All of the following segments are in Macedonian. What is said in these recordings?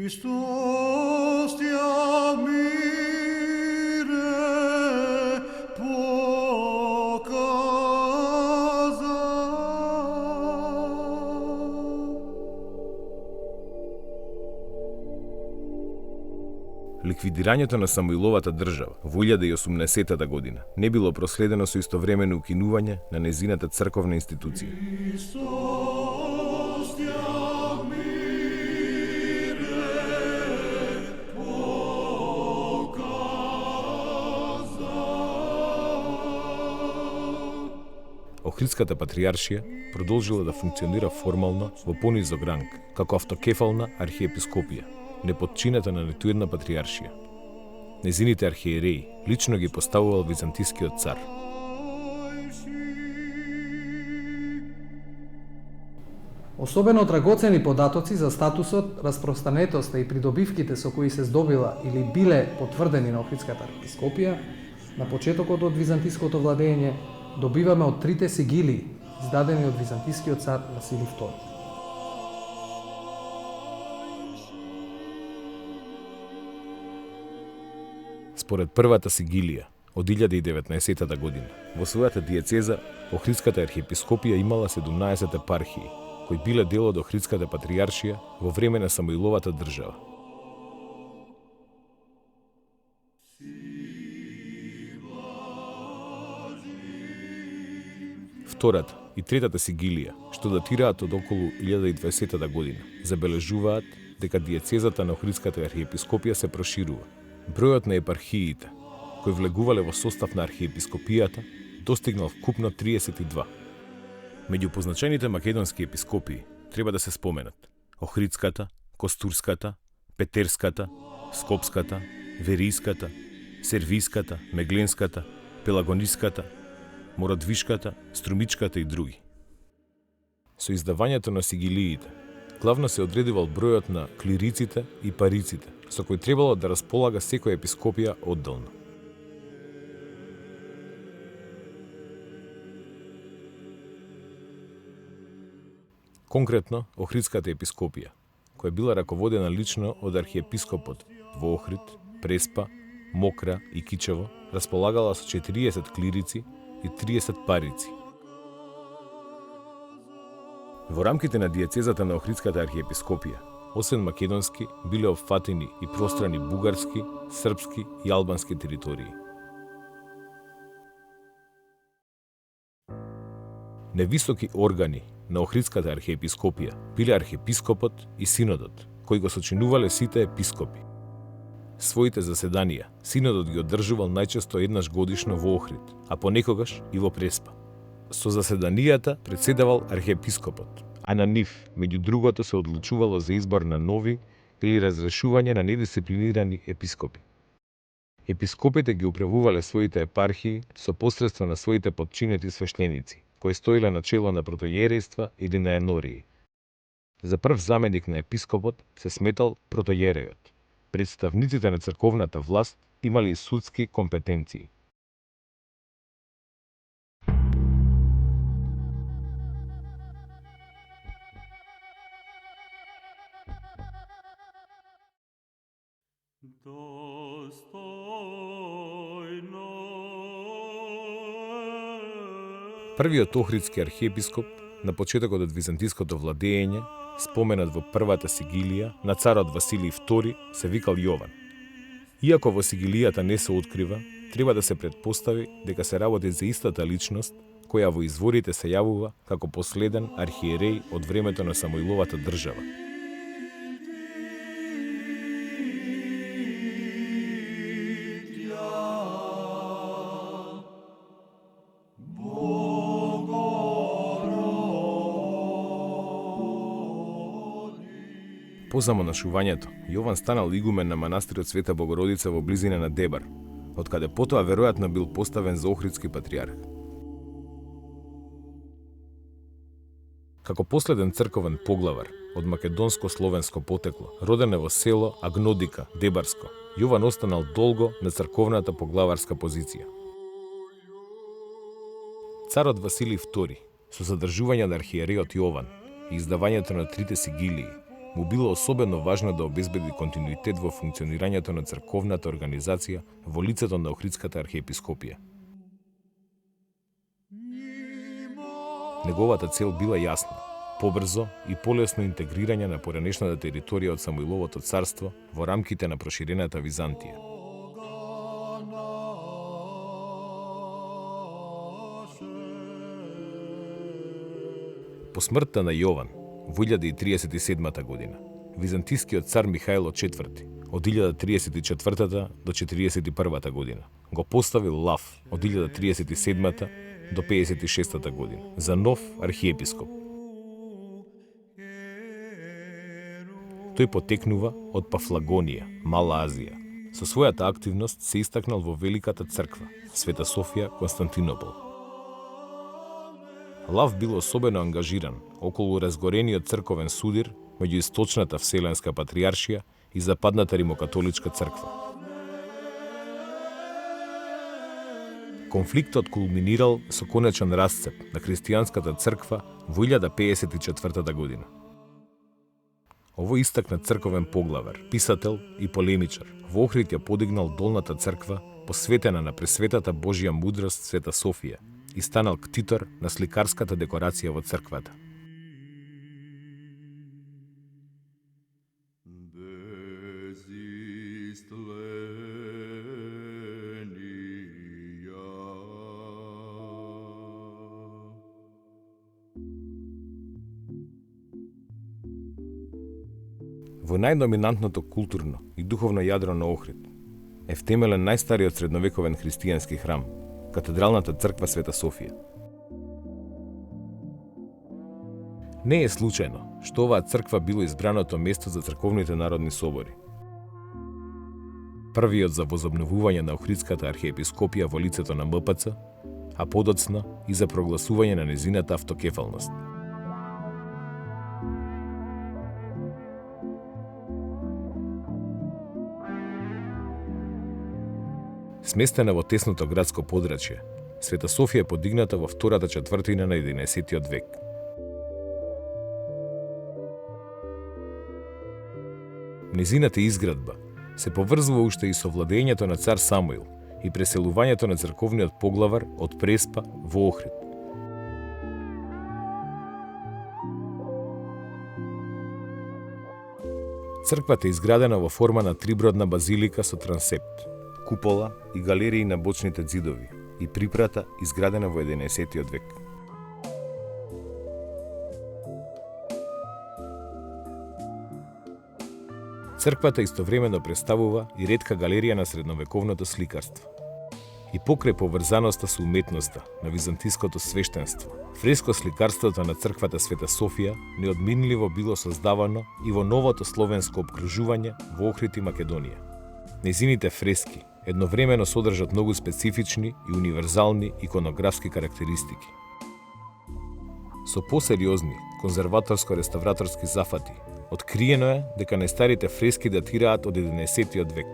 Христос тя мире показа. Ликвидирањето на Самуиловата држава во 1080 година не било проследено со истовремено укинување на незината црковна институција. Охридската патријаршија продолжила да функционира формално во понизок ранг, како автокефална архиепископија, неподчинета на ниту една патријаршија. Незините архиереи лично ги поставувал византискиот цар. Особено драгоцени податоци за статусот, распространетоста и придобивките со кои се здобила или биле потврдени на Охридската архиепископија на почетокот од византиското владење добиваме од трите сигилии, издадени од византискиот цар Василий II. Според првата сигилија од 1019 година, во својата диецеза Охридската архиепископија имала 17 епархии, кои биле дел од Охридската патријаршија во време на Самуиловата држава. Втората и третата сигилија, што датираат од околу 1020 година, забележуваат дека диецезата на Охридската архиепископија се проширува. Бројот на епархиите, кои влегувале во состав на архиепископијата, достигнал вкупно 32. Меѓу позначајните македонски епископии треба да се споменат Охридската, Костурската, Петерската, Скопската, Веријската, Сервиската, Мегленската, Пелагониската, Морадвишката, Струмичката и други. Со издавањето на сигилиите, главно се одредувал бројот на клириците и париците, со кои требало да располага секоја епископија одделно. Конкретно, Охридската епископија, која била раководена лично од архиепископот во Охрид, Преспа, Мокра и Кичево, располагала со 40 клирици и 30 парици. Во рамките на диецезата на Охридската архиепископија, освен македонски, биле опфатени и пространи бугарски, српски и албански територии. Невисоки органи на Охридската архиепископија биле архиепископот и синодот, кои го сочинувале сите епископи. Своите заседанија синодот ги одржувал најчесто еднаш годишно во Охрид, а понекогаш и во Преспа. Со заседанијата председавал архиепископот, а на нив, меѓу другото, се одлучувало за избор на нови или разрешување на недисциплинирани епископи. Епископите ги управувале своите епархии со посредство на своите подчинети свештеници, кои стоиле на чело на протојерејства или на енории. За прв заменик на епископот се сметал протојерејот. Представниците на црковната власт имали и судски компетенции. Првиот охридски архиепископ на почетокот од византиското владење, споменат во првата сигилија на царот Василий II, се викал Јован. Иако во сигилијата не се открива, треба да се претпостави дека се работи за истата личност која во изворите се јавува како последен архиереј од времето на Самуиловата држава. Бог По замонашувањето, Јован станал игумен на манастирот Света Богородица во близина на Дебар, откаде потоа веројатно бил поставен за охридски патриарх. Како последен црковен поглавар од македонско-словенско потекло, роден е во село Агнодика, Дебарско, Јован останал долго на црковната поглаварска позиција. Царот Василий II, со задржување на архиереот Јован и издавањето на трите сигилии, му било особено важно да обезбеди континуитет во функционирањето на црковната организација во лицето на Охридската архиепископија. Неговата цел била јасна: побрзо и полесно интегрирање на поранешната територија од Самуиловото царство во рамките на проширената Византија. По смртта на Јован во 1037 година, византискиот цар Михајло IV од 1034 до 41 година го поставил Лав од 1037 до 56 година за нов архиепископ. Тој потекнува од Пафлагонија, Мала Азија. Со својата активност се истакнал во Великата црква, Света Софија, Константинопол. Лав бил особено ангажиран околу разгорениот црковен судир меѓу Источната Вселенска патријаршија и Западната римокатоличка црква. Конфликтот кулминирал со конечен расцеп на христијанската црква во 1054 година. Овој истакнат црковен поглавар, писател и полемичар, во Охрид ја подигнал долната црква посветена на пресветата Божја мудрост Света Софија и станал ктитор на сликарската декорација во црквата. Во најдоминантното културно и духовно јадро на Охрид е втемелен најстариот средновековен христијански храм, Катедралната црква Света Софија. Не е случајно што оваа црква било избраното место за црковните народни собори. Првиот за возобновување на Охридската архиепископија во лицето на МПЦ, а подоцна и за прогласување на незината автокефалност. Сместена во тесното градско подрачје, Света Софија е подигната во втората четвртина на 11 век. Незината изградба се поврзува уште и со владењето на цар Самуил и преселувањето на црковниот поглавар од Преспа во Охрид. Црквата е изградена во форма на трибродна базилика со трансепт, купола и галерии на бочните ѕидови и припрата изградена во 11 век. Црквата истовремено представува и ретка галерија на средновековното сликарство. И покрај поврзаноста со уметноста на византиското свештенство, фреско сликарството на црквата Света Софија неодминливо било создавано и во новото словенско опкружување во Охрид и Македонија. Незините фрески едновремено содржат многу специфични и универзални иконографски карактеристики. Со посериозни конзерваторско-реставраторски зафати, откриено е дека најстарите фрески датираат од 11 век.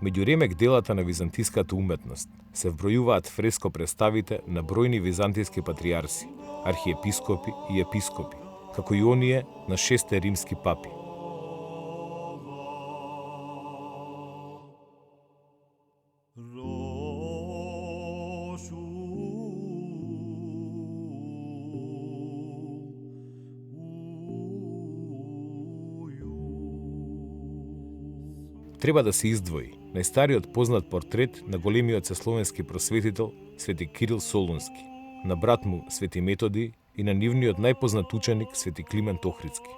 Меѓу ремек делата на византиската уметност се вбројуваат фреско представите на бројни византиски патријарси, архиепископи и епископи, како и оние на 6 римски папи. Треба да се издвои најстариот познат портрет на големиот словенски просветител Свети Кирил Солунски, на брат му Свети Методи и на нивниот најпознат ученик Свети Климент Охридски.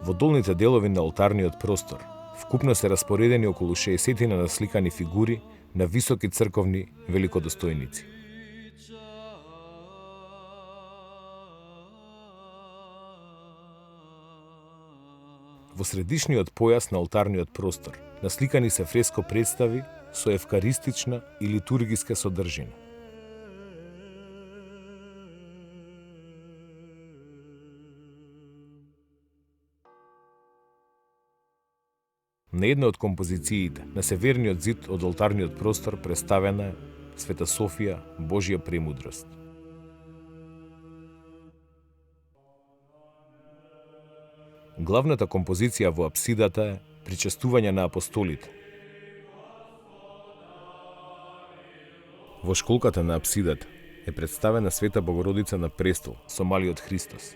Во Во долните делови на олтарниот простор вкупно се распоредени околу 60 насликани фигури на високи црковни великодостојници. Во средишниот појас на олтарниот простор насликани се фреско представи со евкаристична и литургиска содржина. На една од композициите на северниот зид од олтарниот простор представена е Света Софија, Божја премудрост. Главната композиција во апсидата е Причестување на апостолите. Во школката на апсидата е представена Света Богородица на престол со малиот Христос.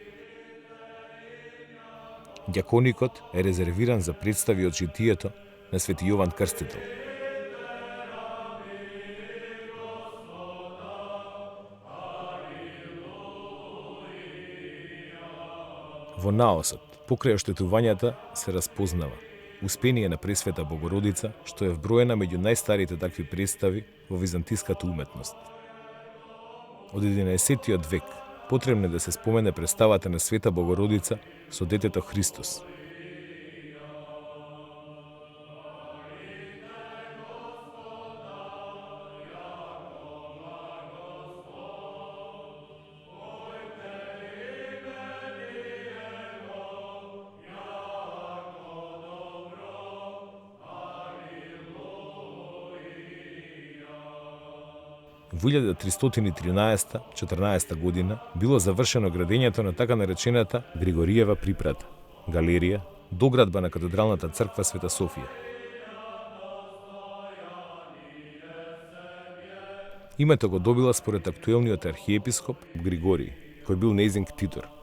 Ѓаконикот е резервиран за представи од житието на Свети Јован Крстител. Во наосот, покрај оштетувањата се распознава успение на Пресвета Богородица, што е вброена меѓу најстарите такви представи во византиската уметност. Од 11 век потребно е да се спомене представата на Света Богородица со детето Христос. Во 1313-14 година било завршено градењето на така наречената Григориева припрата, галерија, доградба на катедралната црква Света Софија. Името го добила според актуелниот архиепископ Григорий, кој бил нејзин ктитор.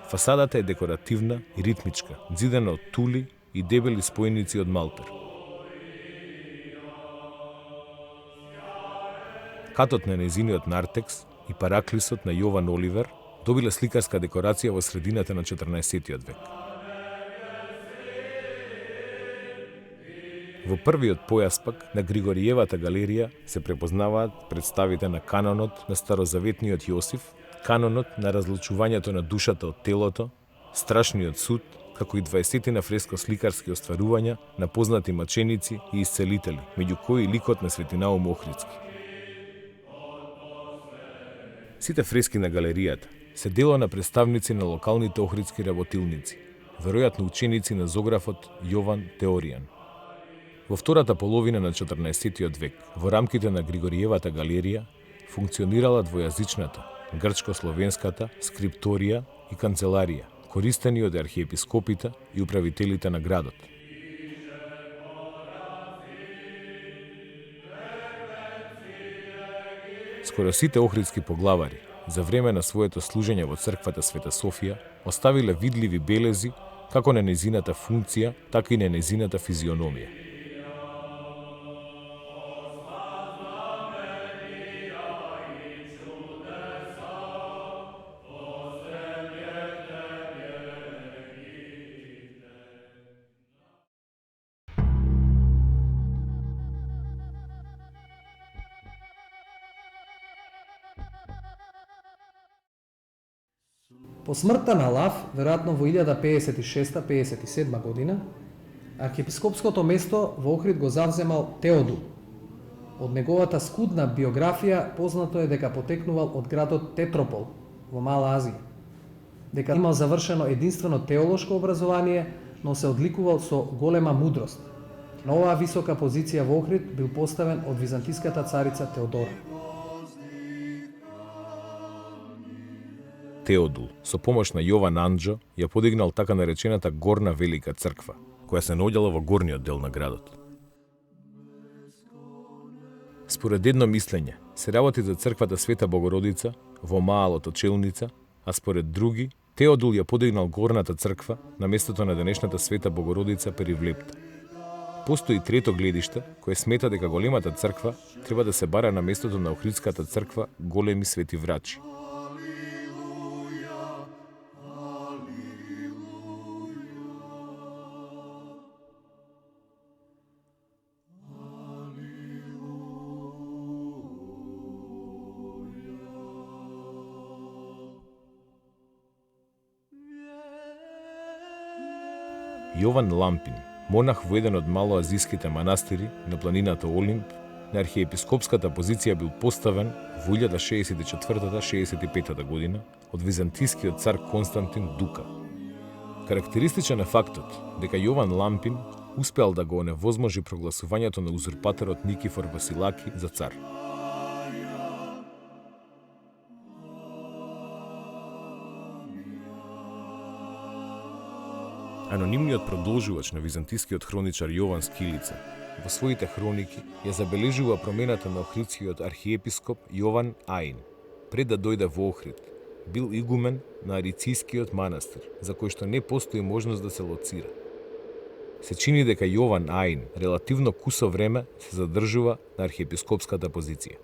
Фасадата е декоративна и ритмичка, зидена од тули и дебели спојници од малтер. Катот на нејзиниот нартекс и параклисот на Јован Оливер добиле сликарска декорација во средината на 14 век. Во првиот појас пак на Григориевата галерија се препознаваат представите на канонот на старозаветниот Јосиф, канонот на разлучувањето на душата од телото, страшниот суд, како и 20 на фреско сликарски остварувања на познати маченици и исцелители, меѓу кои ликот на Свети Наум Охридски. Сите фрески на галеријата се дело на представници на локалните охридски работилници, веројатно ученици на зографот Јован Теоријан. Во втората половина на 14 век, во рамките на Григориевата галерија, функционирала двојазичната, грчко-словенската скрипторија и канцеларија, користени од архиепископите и управителите на градот. Скоро сите охридски поглавари, за време на своето служење во црквата Света Софија, оставиле видливи белези како на нејзината функција, така и на нејзината физиономија. По смртта на Лав, веројатно во 1056-57 година, архиепископското место во Охрид го завземал Теодул. Од неговата скудна биографија познато е дека потекнувал од градот Тетропол во Мала Азија, дека имал завршено единствено теолошко образование, но се одликувал со голема мудрост. На оваа висока позиција во Охрид бил поставен од византиската царица Теодора. Теодул, со помош на Јован Анџо, ја подигнал така наречената Горна Велика црква, која се наоѓала во горниот дел на градот. Според едно мислење, се работи за црквата Света Богородица во Маалото Челница, а според други, Теодул ја подигнал горната црква на местото на денешната Света Богородица Перивлепта. Постои трето гледиште кое смета дека големата црква треба да се бара на местото на Охридската црква Големи Свети Врачи. Јован Лампин, монах во еден од малоазиските манастири на планината Олимп, на архиепископската позиција бил поставен во 1064-65 година од византискиот цар Константин Дука. Карактеристичен е фактот дека Јован Лампин успеал да го оневозможи прогласувањето на узурпаторот Никифор Василаки за цар. Анонимниот продолжувач на византискиот хроничар Јован Скилица во своите хроники ја забележува промената на охридскиот архиепископ Јован Аин. Пред да дојде во Охрид, бил игумен на Арицискиот манастир, за кој што не постои можност да се лоцира. Се чини дека Јован Аин релативно кусо време се задржува на архиепископската позиција.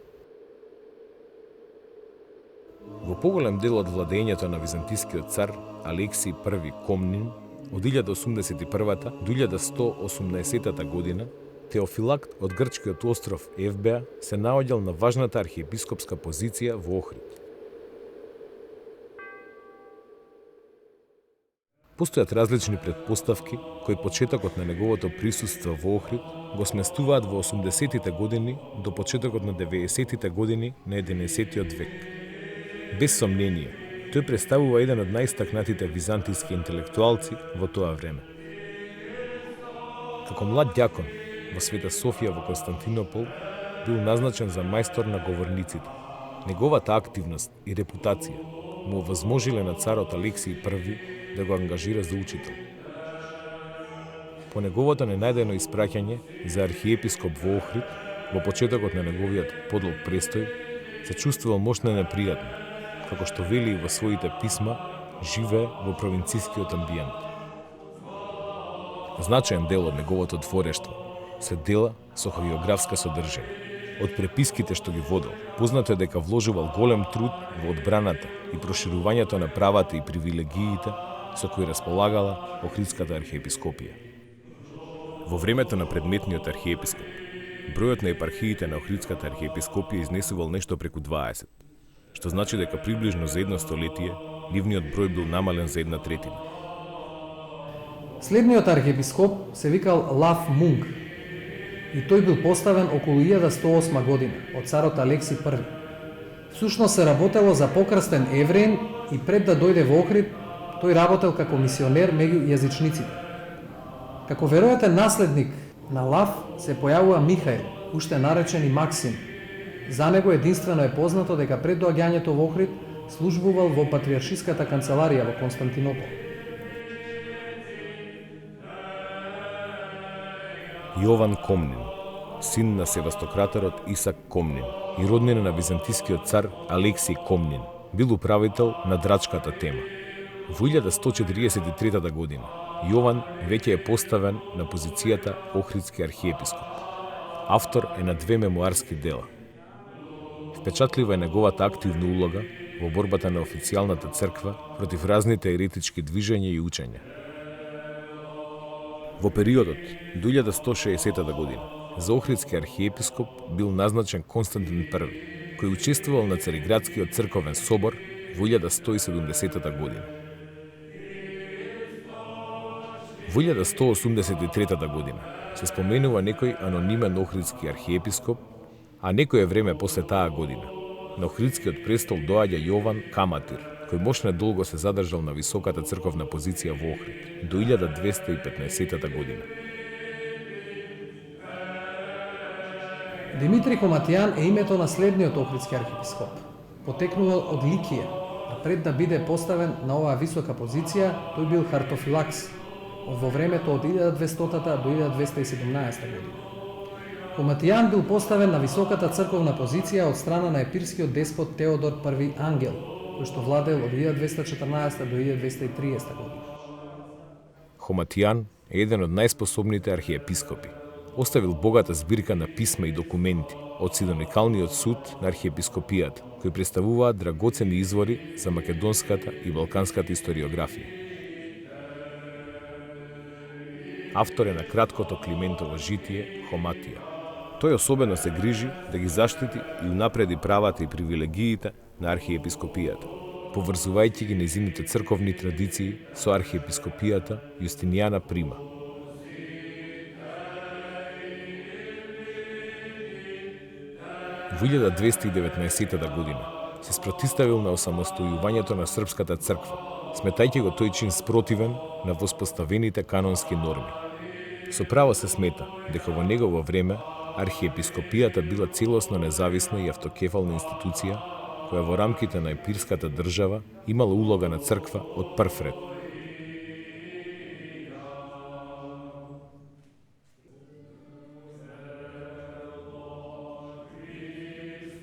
Во поголем дел од владењето на византискиот цар Алексиј I Комнин од 1081 до 1118 година, Теофилакт од грчкиот остров Евбеа се наоѓал на важната архиепископска позиција во Охрид. Постојат различни предпоставки кои почетокот на неговото присуство во Охрид го сместуваат во 80-тите години до почетокот на 90-тите години на 11-тиот век. Без сомнение, тој представува еден од најстакнатите византиски интелектуалци во тоа време. Како млад ѓакон во Света Софија во Константинопол, бил назначен за мајстор на говорниците. Неговата активност и репутација му овозможиле на царот Алексиј I да го ангажира за учител. По неговото ненајдено испраќање за архиепископ во Охрид, во почетокот на неговиот подлог престој, се чувствувал мощно непријатно, како што вели и во своите писма, живее во провинцијскиот амбиент. Значаен дел од неговото творештво се дела со хариографска содржина. Од преписките што ги водел, познато е дека вложувал голем труд во одбраната и проширувањето на правата и привилегиите со кои располагала Охридската архиепископија. Во времето на предметниот архиепископ, бројот на епархиите на Охридската архиепископија изнесувал нешто преку 20, што значи дека приближно за едно столетие нивниот број бил намален за 1/3. Следниот архиепископ се викал Лав Мунг и тој бил поставен околу 1108 година од царот Алексиј I. Всушност се работело за покрстен евреин и пред да дојде во Охрид, тој работел како мисионер меѓу јазичниците. Како веројатен наследник на Лав се појавува Михаил, уште наречен и Максим. За него единствено е познато дека пред доаѓањето во Охрид службувал во патриаршиската канцеларија во Константинопол. Јован Комнин, син на севастократорот Исак Комнин и роднина на византискиот цар Алексиј Комнин, бил управител на Драчката тема. Во 1143 година Јован веќе е поставен на позицијата Охридски архиепископ. Автор е на 2 мемуарски дела. Впечатлива е неговата активна улога во борбата на официјалната црква против разните еретички движења и учења. Во периодот до 1160 година за Охридски архиепископ бил назначен Константин I, кој учествувал на Цариградскиот црковен собор во 1170 година. Во 1183 година се споменува некој анонимен охридски архиепископ, а некое време после таа година на Охридскиот престол доаѓа Јован Каматир, кој мощно долго се задржал на високата црковна позиција во Охрид до 1215 година. Димитри Коматијан е името на следниот охридски архиепископ. Потекнувал од Ликија, а пред да биде поставен на оваа висока позиција, тој бил хартофилакс во времето од 1200 до 1217 година. Коматијан бил поставен на високата црковна позиција од страна на епирскиот деспот Теодор I Ангел, кој што владел од 1214 до 1230 година. Коматијан е еден од најспособните архиепископи. оставил богата збирка на писма и документи од Синоникалниот суд на архиепископијата, кои представуваат драгоцени извори за македонската и балканската историографија. Автор е на краткото Климентово житие Хоматија. Тој особено се грижи да ги заштити и унапреди правата и привилегиите на архиепископијата, поврзувајќи ги нејзините црковни традиции со архиепископијата Јустинијана Прима. Во 1219 година се спротиставил на осамостојувањето на српската црква, сметајќи го тој чин спротивен на воспоставените канонски норми. Со право се смета дека во негово време архиепископијата била целосно независна и автокефална институција, која во рамките на епирската држава имала улога на црква од прв ред.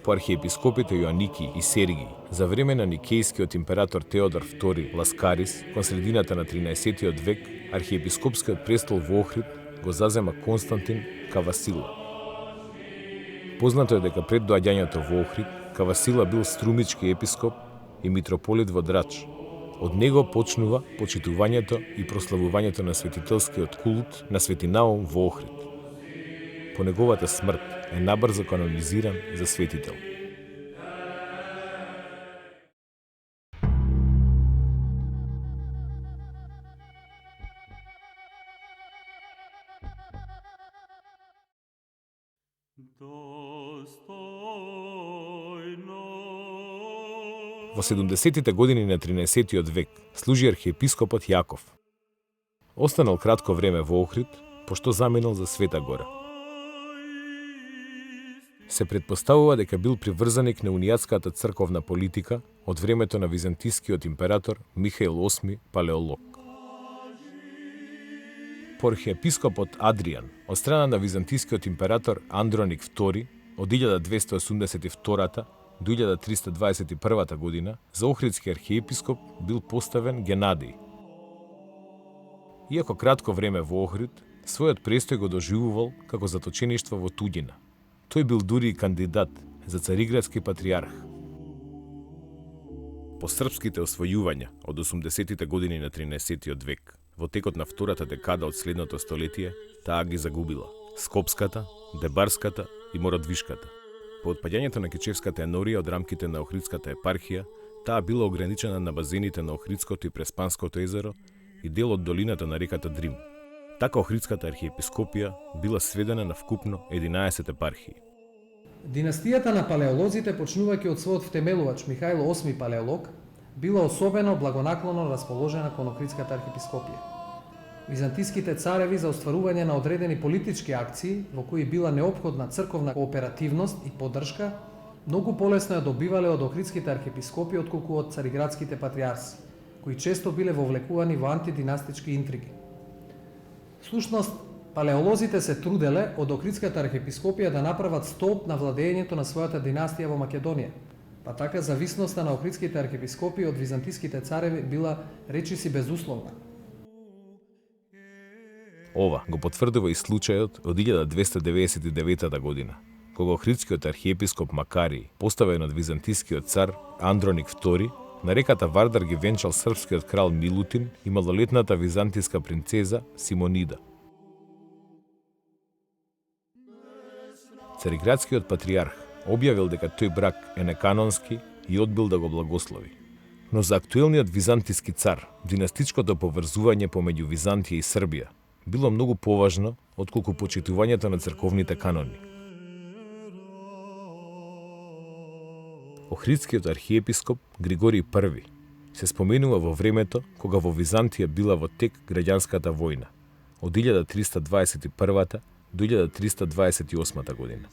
По архиепископите Јоаники и Сергиј, за време на никејскиот император Теодор II Ласкарис, кон средината на 13 век, архиепископскиот престол во Охрид го зазема Константин Кавасила. Познато е дека пред доаѓањето во Охрид, Кавасила бил струмички епископ и митрополит во Драч. Од него почнува почитувањето и прославувањето на светителскиот култ на Свети Наум во Охрид. По неговата смрт е набрзо канонизиран за светител. Во 70-тите години на 13-тиот век служи архиепископот Јаков. Останал кратко време во Охрид, пошто заминал за Света Гора. Се предпоставува дека бил приврзаник на унијатската црковна политика од времето на византискиот император Михаил VIII Палеолог. По архиепископот Адриан, од страна на византискиот император Андроник II, од 1282 до 1321 година, за охридски архиепископ бил поставен Генадиј. Иако кратко време во Охрид, својот престој го доживувал како заточеништво во туѓина. Тој бил дури и кандидат за цариградски патриарх. По српските освојувања од 80-тите години на 13-тиот век, во текот на втората декада од следното столетие, таа ги загубила Скопската, Дебарската и Мородвишката. По отпаѓањето на Кечевската енорија од рамките на Охридската епархија, таа била ограничена на базените на Охридското и Преспанското езеро и дел од долината на реката Дрим. Така Охридската архиепископија била сведена на вкупно 11 епархии. Династијата на палеолозите, почнувајќи од својот втемелувач Михаил VIII Палеолог, била особено благонаклоно расположена кон Охридската архиепископија. Византиските цареви за остварување на одредени политички акции, во кои била неопходна црковна кооперативност и поддршка, многу полесно ја добивале од Охридските архиепископи отколку од цариградските патриарси, кои често биле вовлекувани во антидинастички интриги. Всушност, палеолозите се труделе од Охридската архиепископија да направат столб на владењето на својата династија во Македонија, па така зависноста на Охридските архиепископи од византиските цареви била речиси безусловна. Ова го потврдува и случајот од 1299 година, кога Охридскиот архиепископ Макарий, поставен од византискиот цар Андроник II, на реката Вардар ги венчал српскиот крал Милутин и малолетната византиска принцеза Симонида. Цариградскиот патриарх објавил дека тој брак е неканонски и одбил да го благослови. Но за актуелниот византиски цар, династичкото поврзување помеѓу Византија и Србија било многу поважно отколку почитувањето на црковните канони. Охридскиот архиепископ Григорий I се споменува во времето кога во Византија била во тек граѓанската војна од 1321 до 1328 година.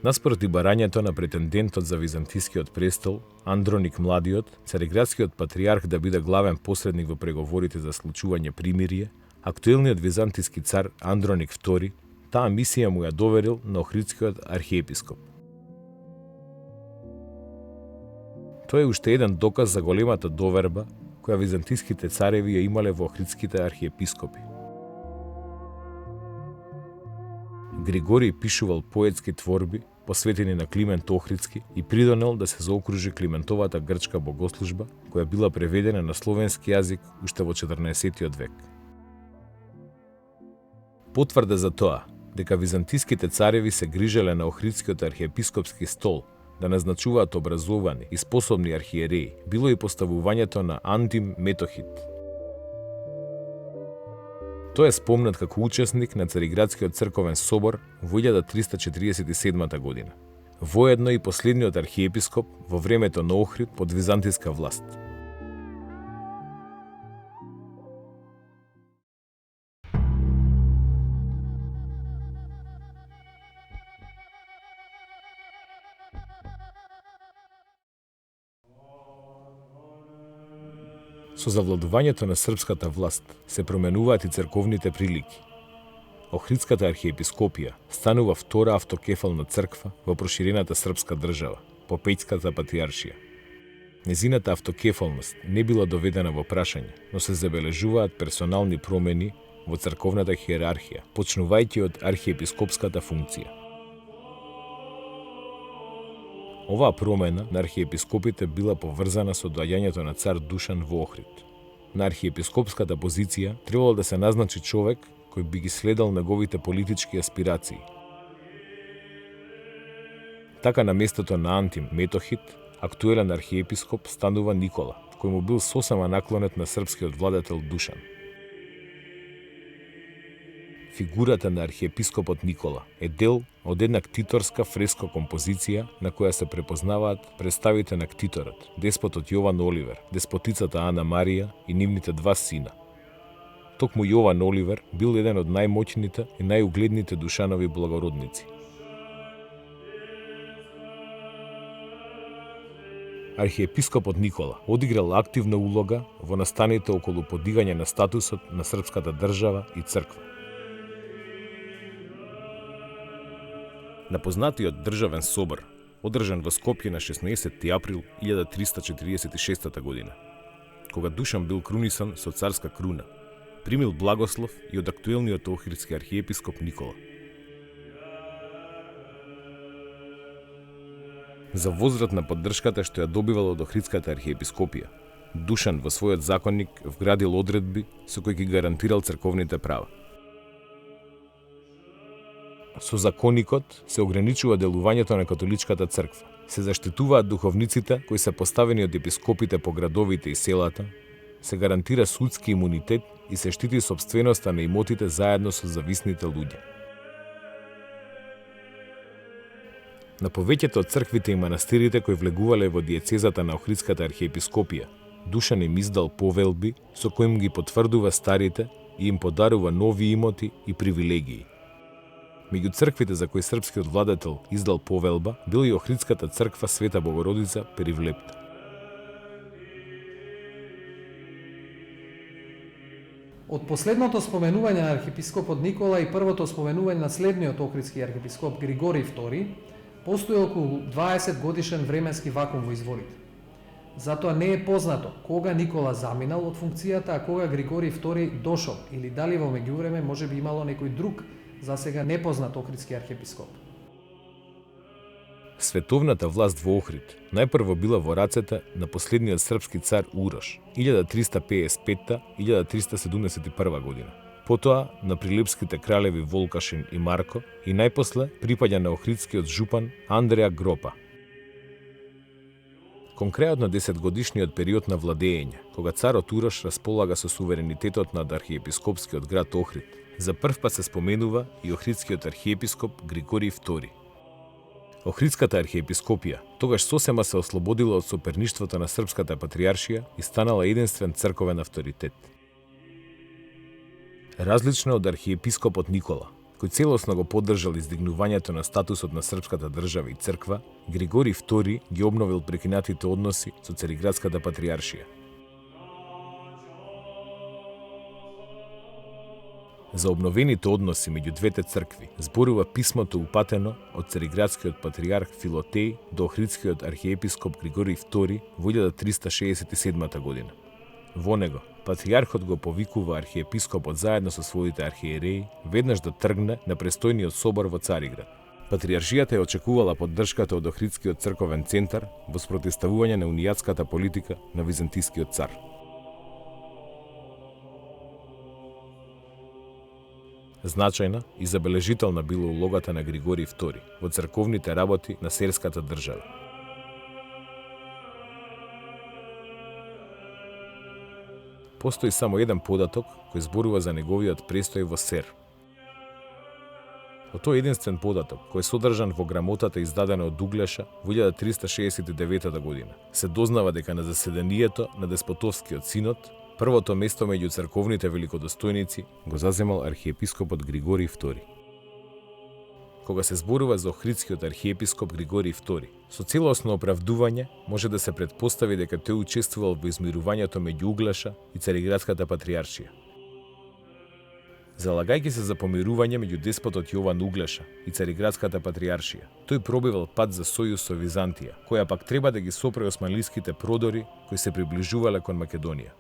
Наспроти барањето на претендентот за византискиот престол, Андроник Младиот, цариградскиот патриарх да биде главен посредник во преговорите за случување примирие, актуелниот византиски цар Андроник II, таа мисија му ја доверил на Охридскиот архиепископ. Тоа е уште еден доказ за големата доверба која византиските цареви ја имале во Охридските архиепископи. Григорий пишувал поетски творби посветени на Климент Охридски и придонел да се заокружи Климентовата грчка богослужба, која била преведена на словенски јазик уште во 14. век. Потврда за тоа дека византиските цареви се грижеле на Охридскиот архиепископски стол да назначуваат образовани и способни архиереи, било и поставувањето на Антим Метохит. Тој е спомнат како учесник на Цариградскиот црковен собор во 1347 година. Воедно и последниот архиепископ во времето на Охрид под византиска власт. Со завладувањето на српската власт се променуваат и црковните прилики. Охридската архиепископија станува втора автокефална црква во проширената српска држава, Попејската патриаршија. Незината автокефалност не била доведена во прашање, но се забележуваат персонални промени во црковната хиерархија, почнувајќи од архиепископската функција. Оваа промена на архиепископите била поврзана со доаѓањето на цар Душан во Охрид. На архиепископската позиција требало да се назначи човек кој би ги следал неговите политички аспирации. Така на местото на Антим Метохит, актуелен архиепископ станува Никола, кој му бил сосема наклонет на српскиот владетел Душан. Фигурата на архиепископот Никола е дел од една ктиторска фреско композиција на која се препознаваат представите на ктиторот, деспотот Јован Оливер, деспотицата Ана Марија и нивните два сина. Токму Јован Оливер бил еден од најмоќните и најугледните Душанови благородници. Архиепископот Никола одиграл активна улога во настаните околу подигање на статусот на српската држава и црква. На познатиот државен собор, одржан во Скопје на 16 април 1346 година, кога Душан бил крунисан со царска круна, примил благослов и од актуелниот охридски архиепископ Никола. За возврат на поддршката што ја добивал од Охридската архиепископија, Душан во својот законник вградил одредби со кои ги гарантирал црковните права. Со законникот се ограничува делувањето на католичката црква. Се заштитуваат духовниците кои се поставени од епископите по градовите и селата, се гарантира судски имунитет и се штити собственоста на имотите заедно со зависните луѓе. На повеќето од црквите и манастирите кои влегувале во диецезата на Охридската архиепископија, Душан им издал повелби со кои им ги потврдува старите и им подарува нови имоти и привилегии. Меѓу црквите за кои српскиот владетел издал повелба била и Охридската црква Света Богородица Перивлепта. Од последното споменување на архиепископот Никола и првото споменување на следниот охридски архиепископ Григорий II, постои околу 20 годишен временски вакуум во изворите. Затоа не е познато кога Никола заминал од функцијата, а кога Григорий II дошол, или дали во меѓувреме може би имало некој друг, за сега непознат охридски архиепископ. Световната власт во Охрид најпрво била во рацете на последниот српски цар Урош 1355-1371 година. Потоа на прилепските кралеви Волкашин и Марко и најпосле припаѓа на охридскиот жупан Андреа Гропа. Кон крајот на 10-годишниот период на владење, кога царот Урош располага со суверенитетот над архиепископскиот град Охрид, за прв пат се споменува и охридскиот архиепископ Григорий II. Охридската архиепископија тогаш сосема се ослободила од соперништвото на српската патриаршија и станала единствен црковен авторитет. Различно од архиепископот Никола, кој целосно го поддржал издигнувањето на статусот на српската држава и црква, Григорий II ги обновил прекинатите односи со Цариградската патриаршија. За обновените односи меѓу двете цркви зборува писмото упатено од Цариградскиот патриарх Филотеј до Охридскиот архиепископ Григорий II во 1367 година. Во него Патриархот го повикува архиепископот заедно со своите архиереи веднаш да тргне на престојниот собор во Цариград. Патриаршијата ја очекувала поддршката од Охридскиот црковен центар во спротивставување на унијатската политика на византискиот цар. Значајна и забележителна била улогата на Григорий II во црковните работи на серската држава. Постои само еден податок кој зборува за неговиот престој во Сер. Од тој единствен податок, кој е содржан во грамотата издадена од Углеша во 1369 година, се дознава дека на заседанието на Деспотовскиот синод првото место меѓу црковните великодостојници го заземал архиепископот Григорий II. Кога се зборува за Охридскиот архиепископ Григорий II, со целосно оправдување може да се претпостави дека тој учествувал во измирувањето меѓу Углеша и Цариградската патриаршија. Залагајќи се за помирување меѓу деспотот Јован Углеша и Цариградската патриаршија, тој пробивал пат за сојуз со Византија, која пак треба да ги сопре османлиските продори кои се приближувале кон Македонија.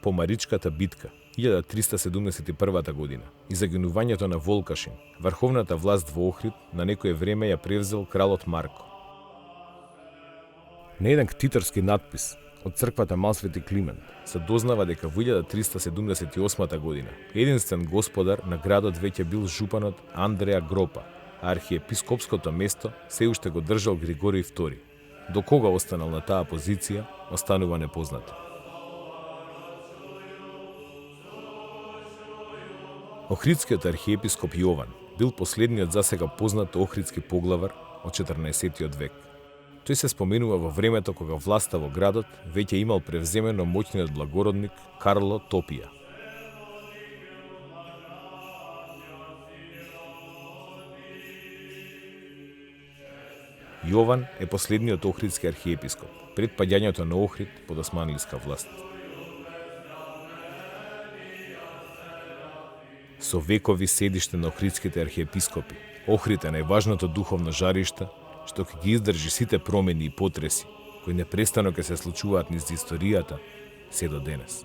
По Маричката битка, 1371 година, и загинувањето на Волкашин, врховната власт во Охрид на некое време ја превзел кралот Марко. На еден ктитарски надпис од црквата Малсвети Климент се дознава дека во 1378 година единствен господар на градот веќе бил жупанот Андреа Гропа, а архиепископското место се уште го држал Григорий II. До кога останал на таа позиција, останува непознато. Охридскиот архиепископ Јован бил последниот засега познат охридски поглавар од 14 век. Тој се споменува во времето кога власта во градот веќе имал превземено моќниот благородник Карло Топија. Јован е последниот охридски архиепископ пред паѓањето на Охрид под османлиска власт. Со векови седиште на охридските архиепископи, Охрид е најважното духовно жариште што ќе ги издржи сите промени и потреси кои непрестано ќе се случуваат низ историјата се до денес.